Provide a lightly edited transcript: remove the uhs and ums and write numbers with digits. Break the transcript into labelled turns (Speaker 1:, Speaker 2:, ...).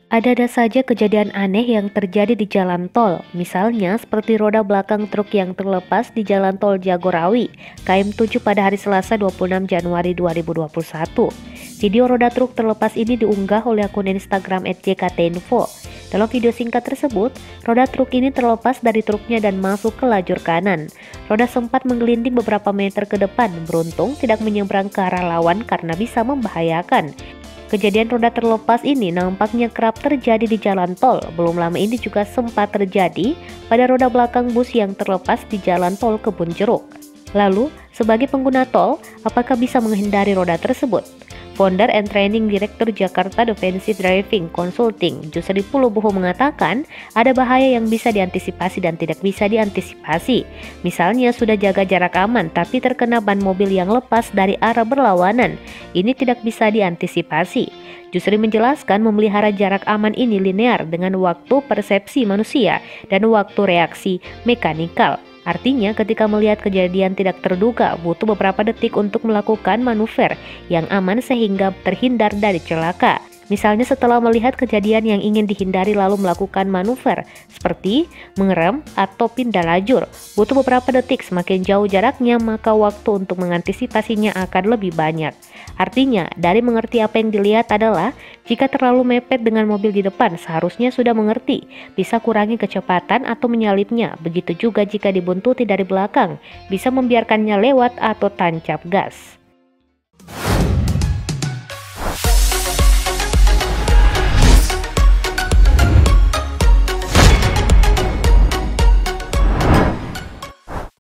Speaker 1: Ada-ada saja kejadian aneh yang terjadi di jalan tol, misalnya seperti roda belakang truk yang terlepas di jalan tol Jagorawi, KM7 pada hari Selasa 26 Januari 2021. Video roda truk terlepas ini diunggah oleh akun Instagram @jktinfo. Dalam video singkat tersebut, roda truk ini terlepas dari truknya dan masuk ke lajur kanan. Roda sempat menggelinding beberapa meter ke depan, beruntung tidak menyeberang ke arah lawan karena bisa membahayakan. Kejadian roda terlepas ini nampaknya kerap terjadi di jalan tol. Belum lama ini juga sempat terjadi pada roda belakang bus yang terlepas di jalan tol Kebonjeruk. Lalu, sebagai pengguna tol, apakah bisa menghindari roda tersebut? Founder and Training Director Jakarta Defensive Driving Consulting, Jusri Pulubuhu mengatakan ada bahaya yang bisa diantisipasi dan tidak bisa diantisipasi. Misalnya sudah jaga jarak aman tapi terkena ban mobil yang lepas dari arah berlawanan. Ini tidak bisa diantisipasi. Jusri menjelaskan memelihara jarak aman ini linear dengan waktu persepsi manusia dan waktu reaksi mekanikal. Artinya ketika melihat kejadian tidak terduga, butuh beberapa detik untuk melakukan manuver yang aman sehingga terhindar dari celaka. Misalnya setelah melihat kejadian yang ingin dihindari lalu melakukan manuver seperti mengerem atau pindah lajur. Butuh beberapa detik, semakin jauh jaraknya maka waktu untuk mengantisipasinya akan lebih banyak. Artinya, dari mengerti apa yang dilihat adalah jika terlalu mepet dengan mobil di depan seharusnya sudah mengerti, bisa kurangi kecepatan atau menyalipnya. Begitu juga jika dibuntuti dari belakang, bisa membiarkannya lewat atau tancap gas.